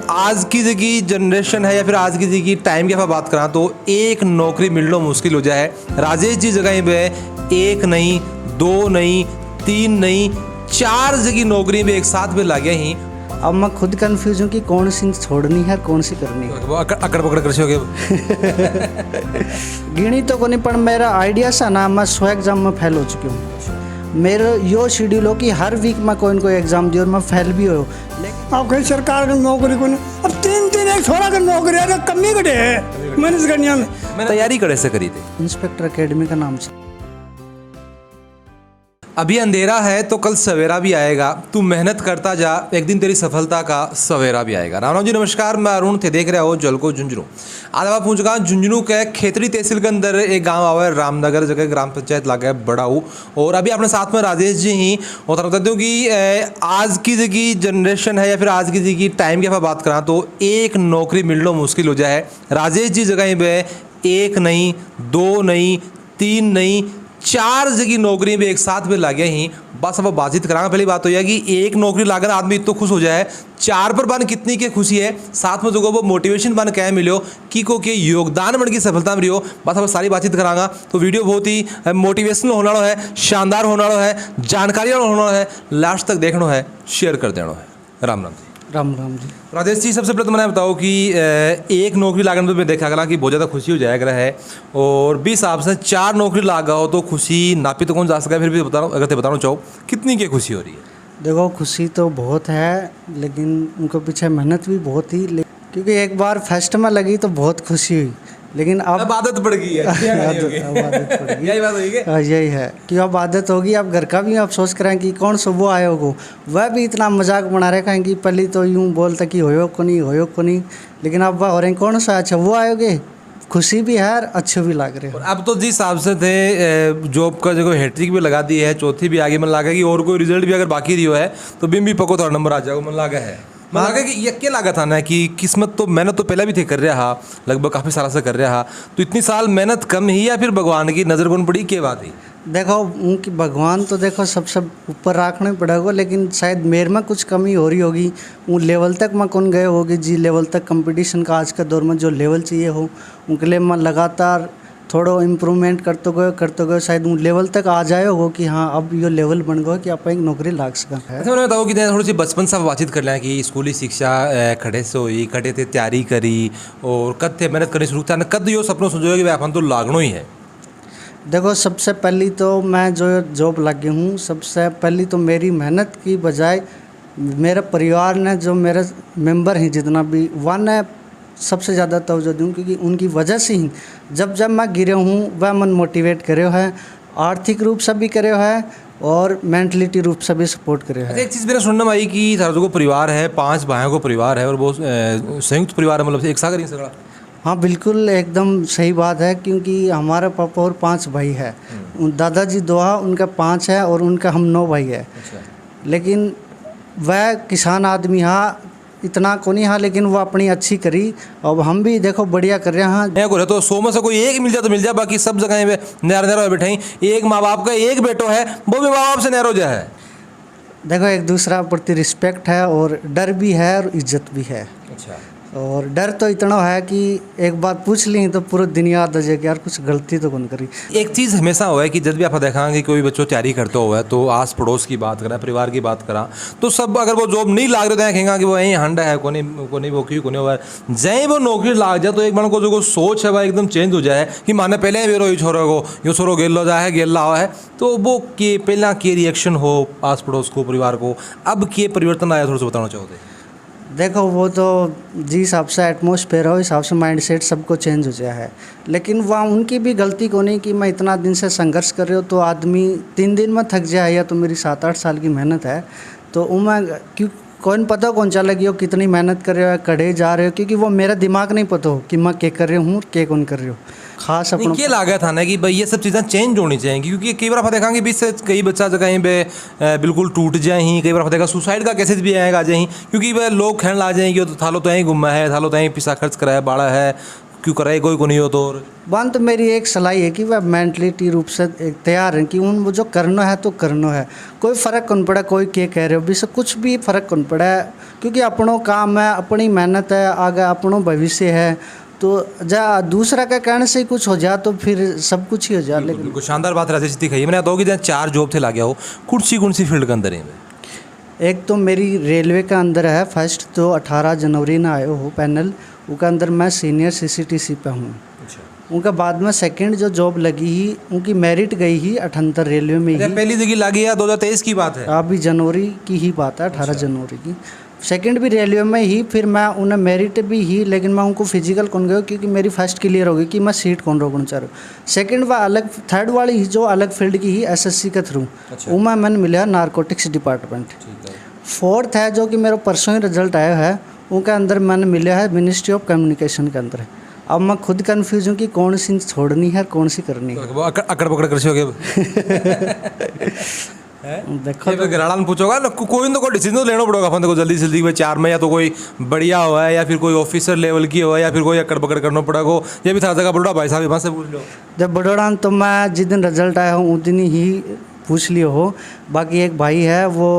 आज की की जनरेशन है या फिर आज की टाइम की अगर बात करा तो एक नौकरी मिलना मुश्किल हो जाए। राजेश जी जगह पे एक नहीं, दो नहीं, तीन नहीं, 4 जगह नौकरी में एक साथ में लगे ही। अब मैं खुद कंफ्यूज हूँ कि कौन सी छोड़नी है कौन सी करनी है। अकड़ पकड़ कर छोगे गिनी तो को नहीं, पर मेरा आइडिया सा ना, मैं 100 एग्जाम में फेल हो चुकी हूँ। मेरा यो शेड्यूल हो कि हर वीक में कोई न कोई एग्जाम दियो और मैं फेल भी हो। लेकिन अब कहीं सरकार की नौकरी को नहीं, अब 3 एक छोड़ा कर नौकरी है, कमी कटे है मैंने करनिया में। मैंने तैयारी करे से करी थी। इंस्पेक्टर एकेडमी का नाम से। अभी अंधेरा है तो कल सवेरा भी आएगा, तू मेहनत करता जा, एक दिन तेरी सफलता का सवेरा भी आएगा। राम राम जी, नमस्कार, मैं अरुण थे, देख रहे हो जलको झुंझुनू। आज आप पहुँच गया झुंझुनू के खेतरी तहसील के अंदर एक गांव आवा है रामनगर, जगह ग्राम पंचायत लागा है बड़ाऊ। और अभी अपने साथ में राजेश जी ही। और बताते हूँ कि आज की जनरेशन है या फिर आज की टाइम की अगर बात करा तो एक नौकरी मिलना मुश्किल हो जाए। राजेश जी जगह पे एक नहीं, दो नहीं, तीन नहीं, 4 जगह नौकरी में एक साथ में लगे ही। बस अब बातचीत करांगा। पहली बात तो यह कि एक नौकरी लागन आदमी इतना खुश हो जाए, 4 पर बन कितनी के खुशी है, साथ में जो वो मोटिवेशन बन क्या मिलो कि को के योगदान बन की सफलता में रही। बस अब सारी बातचीत करांगा। तो वीडियो बहुत ही मोटिवेशनल होने वाला है, शानदार होने वाला है, जानकारी होने वाला है, लास्ट तक देखना है, शेयर कर देना है। राम राम जी। राम राम जी। राजेश जी, सबसे पहले तो मैंने बताओ कि एक नौकरी लागने में देखा गया कि बहुत ज़्यादा खुशी हो जाया है, और 20 हिसाब से 4 नौकरी लागा हो तो खुशी नापी तो कौन जा सका। फिर भी बता रहा हूँ, अगर तो बताना चाहो कितनी की खुशी हो रही है। देखो खुशी तो बहुत है, लेकिन उनके पीछे मेहनत भी बहुत ही। क्योंकि एक बार फर्स्ट में लगी तो बहुत खुशी हुई, लेकिन अब आदत पड़ गई है। अब आदत पड़ गई। यही बात होगी। यही है कि अब आदत होगी। अब घर का भी अफसोस करें कि कौन सुबह आयो को, वह भी इतना मजाक बना रहे कहें कि पहले तो यूँ बोलता कि होयो को नहीं, लेकिन अब वह हो रहे कौन सा अच्छा वो आयोगे। खुशी भी है और अच्छे भी लग रहे हैं। अब तो जिस हिसाब से थे जॉब का जो हैट्रिक भी लगा दी है, चौथी भी आगे मन लगा कि और कोई रिजल्ट भी अगर बाकी रही है तो बिम भी पको थोड़ा नंबर आ जाएगा मन लगा है। मन लगा कि ये क्या लगा था ना कि किस्मत तो मेहनत तो पहले भी थे कर रहा, लगभग काफ़ी साल से कर रहा, तो इतनी साल मेहनत कम ही या फिर भगवान की नज़र कौन पड़ी क्या बात है। देखो उनकी भगवान तो देखो सबसे ऊपर रखना ही पड़ेगा, लेकिन शायद मेरे में कुछ कमी हो रही होगी। वो लेवल तक मैं कौन गए होगी जी, लेवल तक कंपटीशन का आज के दौर में जो लेवल चाहिए हो उनके लिए मैं लगातार थोड़ा इम्प्रूवमेंट करते गए शायद वो लेवल तक आ जाए हो कि हाँ अब ये लेवल बन गया कि आप एक नौकरी लाग सका है। अच्छा, मैं बताऊँ कि थोड़ी सी बचपन से बातचीत कर लें कि स्कूली शिक्षा खड़े से हुई, खड़े थे तैयारी करी और कद थे मेहनत करनी शुरू था, कद यो सपनों सोचो कि अपन तो लागनो ही है। देखो सबसे पहली तो मैं जो जॉब लगी हूँ, सबसे पहली तो मेरी मेहनत की बजाय मेरे परिवार ने, जो मेरे मेंबर हैं जितना भी, वह ने सबसे ज़्यादा तवज्जो दूँ, क्योंकि उनकी वजह से ही जब मैं गिरे हूँ वह मन मोटिवेट करे है, आर्थिक रूप से भी करे है और मेंटलिटी रूप से भी सपोर्ट करे है। एक चीज़ मेरा सुनने में आई कि थारो को परिवार है, 5 भाइयों को परिवार है और बहुत संयुक्त परिवार है, मतलब एक साथ नहीं सगड़ा। हाँ बिल्कुल एकदम सही बात है, क्योंकि हमारे पापा और 5 भाई है। दादाजी 2 उनका 5 है और उनका हम 9 भाई है। अच्छा। लेकिन वह किसान आदमी हाँ इतना को नहीं हाँ, लेकिन वो अपनी अच्छी करी। अब हम भी देखो बढ़िया कर रहे हैं। को तो 100 में से कोई एक मिल जाए तो मिल जाए, बाकी सब जगह में नहर बैठे हैं। एक माँ बाप का एक बेटो है, वो भी माँ बाप से नहर हो जाए है। देखो एक दूसरा प्रति रिस्पेक्ट है और डर भी है और इज्जत भी है। अच्छा। और डर तो इतना है कि एक बात पूछ ली तो पूरा दिन याद आ जाए कि यार कुछ गलती तो कौन करी। एक चीज़ हमेशा हुआ है कि जब भी आप देखा कि कोई बच्चों तैयारी करते हुआ है तो आस पड़ोस की बात करा, परिवार की बात करा, तो सब अगर वो जॉब नहीं लाग रहे तो देखेंगे कि वो यहीं हंडा है, कोनी वो क्यों कोनी हुआ है। जैसे वो नौकरी लाग जाए तो एक बार को जो सोच है वह एकदम चेंज हो जाए कि माने पहले वेरो छोरो को यो छोरो गेल जाए गेल हुआ है, तो वो के पहला के रिएक्शन हो आस पड़ोस को, परिवार को, अब के परिवर्तन आया थोड़ा सा बताना चाहोगे। देखो वो तो जिस हिसाब से एटमॉस्फेयर हो हिसाब से माइंडसेट सबको चेंज हो गया है, लेकिन वहाँ उनकी भी गलती को नहीं कि मैं इतना दिन से संघर्ष कर रही हूँ तो आदमी 3 दिन में थक जाए, या तो मेरी 7-8 साल की मेहनत है तो मैं क्यों कौन पता कौन चा लगी हो कितनी मेहनत कर रहे हो, कड़े जा रहे हो, क्योंकि वो मेरा दिमाग नहीं पता हो कि मैं क्या कर रही हूँ क्या कौन कर रही हो। खास अपना ये लागत था ना कि भाई ये सब चीज़ें चेंज होनी चाहिए, क्योंकि कई बार आप देखेंगे बीच से कई बच्चा जगह पे बिल्कुल टूट जाए ही, कई बार आप देखा सुसाइड का केसेस भी आएगा जाए, क्योंकि वह लोग कहने ला जाएंगे तो थालो तो यहीं घुमा है, थालो तो यहीं पैसा खर्च कराया बाड़ा है, क्यों कराए कोई को नहीं हो तो? और वन तो मेरी एक सलाह है कि वह मेंटलिटी रूप से एक तैयार है कि उन वो जो करना है तो करना है, कोई फ़र्क कौन पड़ा कोई क्या कह रहे हो भी से कुछ भी फ़र्क कौन पड़ा है, क्योंकि अपनों काम है, अपनी मेहनत है, आगे अपनों भविष्य है। तो जा दूसरा का कहने से ही कुछ हो जाए तो फिर सब कुछ ही हो जाए। लेकिन बिल्कुल शानदार बात राजेश जी कही। मैंने बताओ कि जहाँ 4 जॉब थे लागे हो कौन सी फील्ड के अंदर है? एक तो मेरी रेलवे का अंदर है, फर्स्ट तो 18 जनवरी ना आयो हो पैनल, उसके अंदर मैं सीनियर CCTC पे हूँ। उनका बाद में सेकंड जो जॉब लगी ही उनकी मेरिट गई ही 78 रेलवे में ही। पहली जगह लागी या 2023 की बात है? अभी जनवरी की ही बात है, 18 जनवरी की। सेकंड भी रेलवे में ही, फिर मैं उन्हें मेरिट भी ही, लेकिन मैं उनको फिजिकल कौन गया क्योंकि मेरी फर्स्ट क्लियर हो गई कि मैं सीट कौन रोकना चाह रहा हूँ। सेकंड व अलग, थर्ड वाली जो अलग फील्ड की ही SSC के थ्रू उनमें मैंने मिला नारकोटिक्स डिपार्टमेंट। फोर्थ है जो कि मेरा परसों ही रिजल्ट आया है, उनके अंदर मैंने मिला है मिनिस्ट्री ऑफ कम्युनिकेशन के अंदर। अब मैं खुद कंफ्यूज हूँ कि कौन सी छोड़नी है कौन सी करनी है। वो अकड़ पकड़ कर हो देखो ये घराड़ा में पूछोगा ना कोई तो कोई डिसीजन तो लेना पड़ेगा अपन को जल्दी जल्दी में 4 में, या तो कोई बढ़िया हुआ है या फिर कोई ऑफिसर लेवल की हुआ है या फिर कोई अकड़ पकड़ करना पड़ेगा। ये भी था जगह बड़ोड़ा भाई साहब वहाँ से पूछ लो। जब बड़ौड़ा तो मैं जिस दिन रिजल्ट आया हूँ उस दिन ही पूछ लियो हो। बाकी एक भाई है वो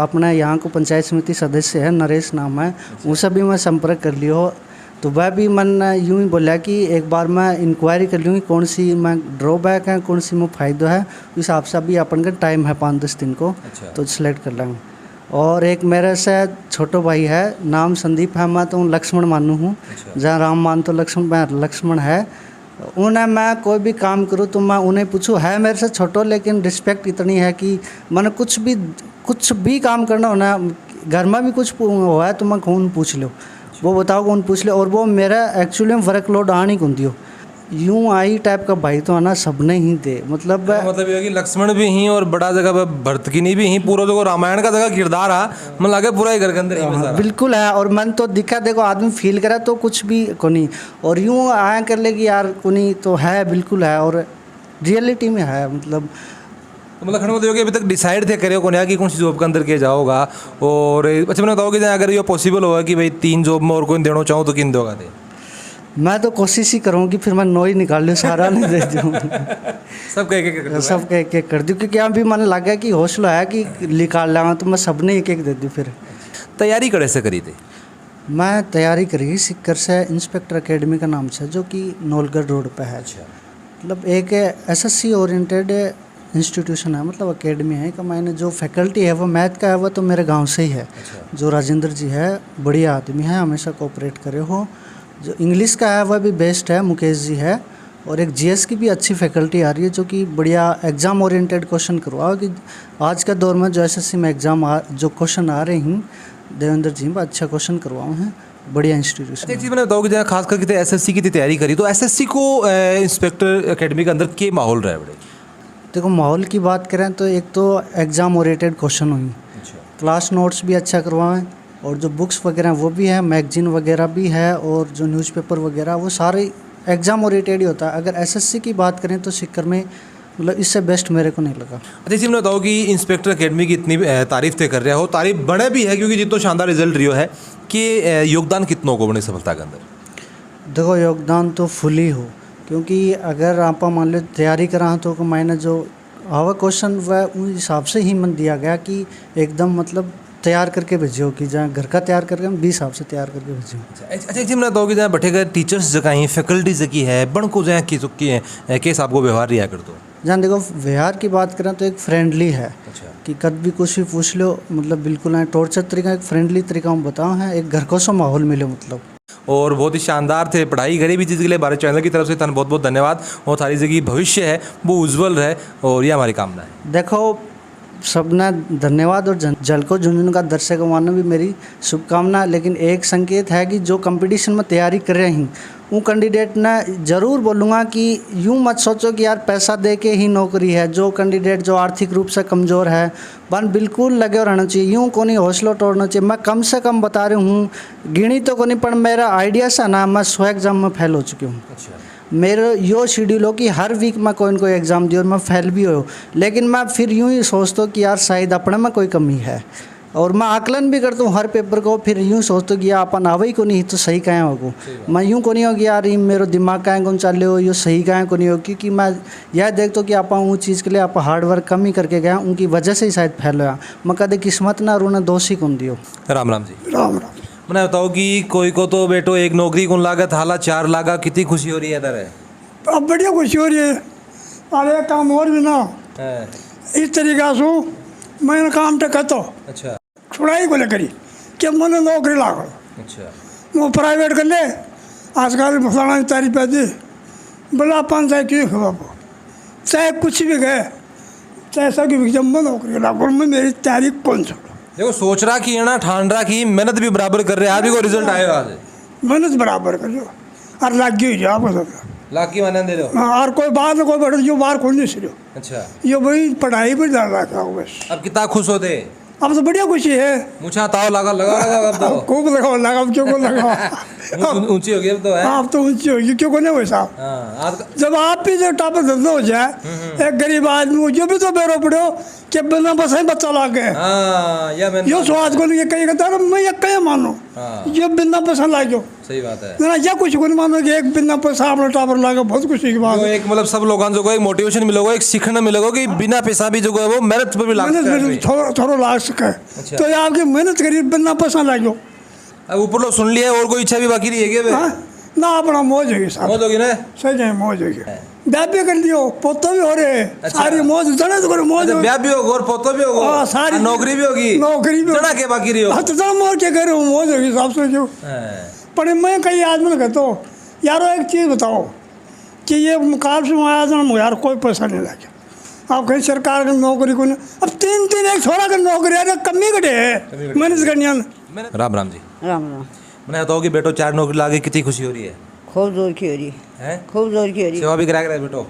अपना यहाँ को पंचायत समिति सदस्य है, नरेश नाम है, उनसे भी मैं संपर्क कर लियो हो। तो वह भी मन यूँ ही बोला कि एक बार मैं इंक्वायरी कर लूँगी कौन सी मैं ड्रॉबैक है कौन सी में फ़ायदा है, उस हिसाब से अभी अपन का टाइम है 5-10 दिन को। अच्छा। तो सिलेक्ट कर लेंगे। और एक मेरे से छोटो भाई है, नाम संदीप है, मैं तो लक्ष्मण मानू हूँ। जहाँ राम मान तो लक्ष्मण है। उन्हें मैं कोई भी काम करूँ तो मैं उन्हें पूछूँ, है मेरे से छोटो लेकिन रिस्पेक्ट इतनी है कि मैंने कुछ भी काम करना हो ना, घर में भी कुछ हुआ है तो मैं कौन पूछ लो, वो बताओ कौन पूछ ले। और वो मेरा एक्चुअली वर्कलोड आनी कौन दियो, यूँ आई टाइप का भाई तो आना सबने ही दे। मतलब ये कि लक्ष्मण भी ही और बड़ा जगह पे भरतकिनी भी ही, पूरा जो रामायण का जगह किरदार आ मन लगे पूरा ही घर के अंदर ही में सारा। बिल्कुल है। और मन तो दिखा देखो आदमी फील करा तो कुछ भी को नहीं, और यूँ आया कर ले कि यार को नहीं तो है, बिल्कुल है और रियलिटी में है। मतलब तो मतलब खड़े होते अभी तक डिसाइड थे करे कौन है कि कौन सी जॉब के अंदर किया जाओगा। और अच्छा मैंने बताओ कि अगर ये पॉसिबल होगा कि भाई 3 जॉब में और कोई देना चाहूँ तो किन दोगा दे? मैं तो कोशिश ही करूँगी फिर मैं 9 ही निकाल लूँ, सारा नहीं दे दूँ। सब एक एक कर दूँ क्योंकि अभी मन लगा कि हौसला है कि निकाल लाऊँ तो मैं सबने एक दे दूँ। फिर तैयारी कड़े से करी थी? मैं तैयारी करी सिक्कर से इंस्पेक्टर एकेडमी का नाम से, जो कि नौलगढ़ रोड पे है। मतलब एक SSC ओरिएंटेड इंस्टीट्यूशन है, मतलब एकेडमी है। कि मैंने जो फैकल्टी है वो मैथ का है, वो तो मेरे गांव से ही है। जो राजेंद्र जी है बढ़िया आदमी है, हमेशा कोऑपरेट करे हो। जो इंग्लिश का है वह भी बेस्ट है, मुकेश जी है। और एक GS की भी अच्छी फैकल्टी आ रही है जो कि बढ़िया एग्ज़ाम ओरिएंटेड क्वेश्चन करवाओ। कि आज के दौर में जो SSC में एग्ज़ाम जो क्वेश्चन आ रहे हैं देवेंद्र जी में अच्छा क्वेश्चन करवाओ हैं, बढ़िया इंस्टीट्यूशन। एक चीज़ मैंने बताओ कि जहाँ खास करके SSC की तैयारी करी तो SSC को इंस्पेक्टर एकेडमी के अंदर के माहौल रहा है बड़े? देखो माहौल की बात करें तो एक तो एग्ज़ाम ओरिएंटेड क्वेश्चन हुई, क्लास नोट्स भी अच्छा करवाएं, और जो बुक्स वगैरह वो भी है, मैगजीन वगैरह भी है, और जो न्यूज़पेपर वगैरह वो सारे एग्ज़ाम ओरिएंटेड ही होता है। अगर SSC की बात करें तो सिक्कर में मतलब इससे बेस्ट मेरे को नहीं लगा। अच्छा जी, मैंने बताओ कि इंस्पेक्टर एकेडमी की इतनी तारीफ थे कर रहे हो, तारीफ बड़े भी है क्योंकि जितना शानदार रिजल्ट रही है कि योगदान कितनों को बने सफलता के अंदर? देखो योगदान तो फुल ही हो, क्योंकि अगर आप मान लो तैयारी करा तो मैंने जो आवा क्वेश्चन वह उस हिसाब से ही मन दिया गया कि एकदम मतलब तैयार करके भेजो, कि जहाँ घर का तैयार करके हम 20 हिसाब से तैयार करके भेजो। अच्छा जी, मैंने बताओ कि जहाँ बैठे गए टीचर्स जगह ही फैकल्टी जगह है बन को जहाँ की चुकी है केस आपको व्यवहार रिया कर दो? जहाँ देखो व्यवहार की बात करें तो एक फ्रेंडली है। अच्छा। कि कद भी कुछ भी पूछ लो, मतलब बिल्कुल है टॉर्चर तरीका, एक फ्रेंडली तरीका हम बताओ है, एक घर को सा माहौल मिले मतलब। और बहुत ही शानदार थे, पढ़ाई करी भी चीज़ के लिए भारत चैनल की तरफ से तन बहुत बहुत धन्यवाद। और सारी जगह भविष्य है वो उज्जवल रहे और ये हमारी कामना है। देखो सबने धन्यवाद, और जलको झुंझुनू का दर्शक मानना भी मेरी शुभकामना। लेकिन एक संकेत है कि जो कंपटीशन में तैयारी कर रहे हैं वो कैंडिडेट ने ज़रूर बोलूँगा कि यूँ मत सोचो कि यार पैसा दे के ही नौकरी है। जो कैंडिडेट जो आर्थिक रूप से कमज़ोर है बन बिल्कुल लगे रहना चाहिए, यूँ को नहीं हौसला तोड़ना चाहिए। मैं कम से कम बता रही हूँ, गिनी तो को नहीं, पर मेरा आइडिया सा ना मैं 100 एग्ज़ाम में फेल हो चुकी हूँ। मेरा यो शेड्यूल हो कि हर वीक मैं कोई न कोई एग्ज़ाम दी और मैं फेल भी हो, लेकिन मैं फिर यूँ ही सोचता हूँ कि यार शायद अपने में कोई कमी है, और मैं आकलन भी करता हूँ हर पेपर को, फिर यूँ सोचता हूँ कि यार अपन आवे ही को नहीं तो सही कहाँ होगो। मैं यूँ को नहीं हो कि यार ये मेरा दिमाग कहाँ कौन चल हो, ये सही कहाँ को नहीं हो, क्योंकि मैं यह देखता हूँ कि आप वो चीज़ के लिए आप हार्ड वर्क कम ही करके गए, उनकी वजह से ही शायद फैल हुआ। मैं कदे किस्मत ना रूना दोषी कौन दियो। राम राम जी। राम राम। मैंने बताओ कि कोई को तो बेटो एक नौकरी कौन लागत हाला 4 लागा, कितनी खुशी हो रही है इधर है? अब बढ़िया खुशी हो रही है। अरे काम और भी ना इस तरीका से मैंने काम तो करता अच्छा छुड़ाई को लेकर कि मैंने नौकरी लागो अच्छा वो प्राइवेट कर ले आजकल मसाला तारी पैदी बोला पाँच चाहे क्यों खबा चाहे कुछ भी गए चाहे सब की जब मैं नौकरी लागो में मेरी तैयारी कौन छोड़ो। देखो सोच रहा कि है ना, ठान रहा कि मेहनत भी बराबर कर रहे हैं, आज भी कोई रिजल्ट आएगा आज मेहनत बराबर कर जो और लाग गई जो आपको सब लाख की माने दे दो। और कोई बात कोई बढ़ जो बाहर खोल नहीं सको अच्छा ये वही पढ़ाई पर ज़्यादा रखा हूँ बस। अब कितना खुश होते? अब तो बढ़िया खुशी है। मुझा ताव लगा लगा लगा अब तो खूब लगाओ लगाओ क्यों को लगाओ ऊंची हो गई अब तो है। आप तो ऊंची होगी क्यों को नहीं वैसा। हाँ आज जब आप भी जो टापर धंधा हो जाए एक गरीब आदमी जो भी तो बेरो पड़ो कि बिना बस ही बच्चा ला गए हाँ या मैंने यो स्वाद को ये कहीं कहता मैं ये कहीं मानो हाँ। ये बिना पैसा ला गयो सही बात है। ना या कुछ को नहीं मानो कि एक बिना पैसा अपना टापर ला बहुत खुशी की बात जो है। एक मतलब सब लोगों को एक मोटिवेशन मिलेगा, एक सीखने मिलेगा कि बिना पैसा भी जो है वो मेहनत पर भी लाग सकता है आदमी। मेहनत थोड़ा ला सके अच्छा। तो ये आपकी मेहनत करी बिना पैसा ला गयो। अब ऊपर लोग सुन लिया और कोई इच्छा भी बाकी नहीं है क्या? हाँ? ना अपना मौज होगी साहब मौत होगी ना। सही है मौज होगी ब्याह भी कर लियो पोता भी हो रहे अच्छा। सारी मौज जने तो करो मौज अच्छा, ब्याह भी होगा और पोतो भी होगा हाँ, सारी और नौकरी भी होगी नौकरी भी जना के बाकी रही हो। हाँ तो जरा मोर के करे मौज होगी साहब से क्यों। हाँ। पर मैं कई आदमी ने कहता हूँ यारो एक चीज़ बताओ कि ये मुकाबले में आया था यार कोई पैसा नहीं लगे आप कहीं सरकार की नौकरी को नहीं अब 3 एक छोड़ा कर नौकरी अरे कमी कटे है मैनेज करनी है। राम राम जी। राम राम। मैंने बताओ कि बेटो 4 नौकरी लागे कितनी खुशी हो रही है? खूब जोर की हो रही हैं? खूब जोर की हो रही सेवा भी कराया करे बेटो?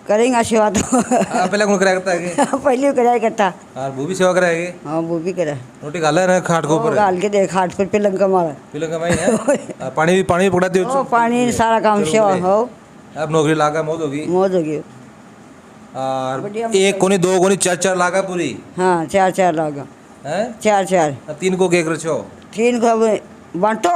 करेंगे सेवा तो पहले कौन कराया करता है कि? पहले कराया करता। और वो भी सेवा कराएगी? हाँ वो भी करा रोटी खा ले ना खाट को ऊपर डाल के देख हाथ पर पिलंग का मारा पिलंग कमाई है। पानी भी पकड़ाती ओ हो? पानी सारा काम सेवा हो अब नौकरी लागा मौत होगी। मौज होगी। और बढ़िया। एक कोनी 2 कोनी 4 लागा पूरी हाँ 4 लागा हैं? 4 3 को केक रचो 3 को अब बांटो।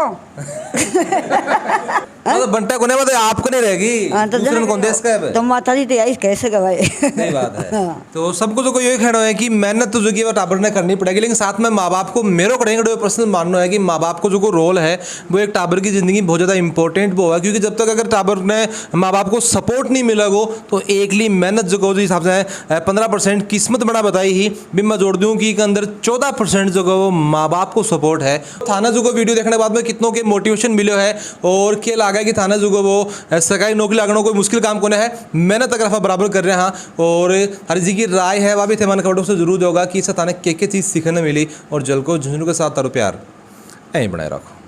तो बंटा को नहीं बता आपको नहीं रहेगी हाँ, तो दूसरे कौन देश का है बे? तो माता जी तैयारी कैसे गवाए। सही बात है। हाँ। तो सबको तो कोई यही कहना है कि मेहनत तो जो कि वो टाबर ने करनी पड़ेगी, लेकिन साथ में माँ बाप को मेरो करेंगे पर्सनल मानना है कि माँ बाप को जो को रोल है वो एक टाबर की ज़िंदगी में बहुत ज़्यादा इंपॉर्टेंट वो है, क्योंकि जब तक अगर टाबर ने माँ बाप को सपोर्ट नहीं मिलेगा तो एकली मेहनत जो को हिसाब से 15% किस्मत बड़ा बताई ही भी मैं जोड़ दूँ कि अंदर 14% जो वो माँ बाप को सपोर्ट है। थाना जो को वीडियो देखने के बाद में कितनों के मोटिवेशन मिले है और क्या लगा है कि थाना जो को वो सरकारी नौकरी लगना कोई मुश्किल काम कोने है, मेहनत अगर आप बराबर कर रहे हैं। और हर जी की राय है वह भी थे मन कमेंटों से जरूर होगा कि इस थाने के चीज़ सीखने मिली और जल को झुंझुनू के साथ तारो प्यार यहीं बनाए रखो।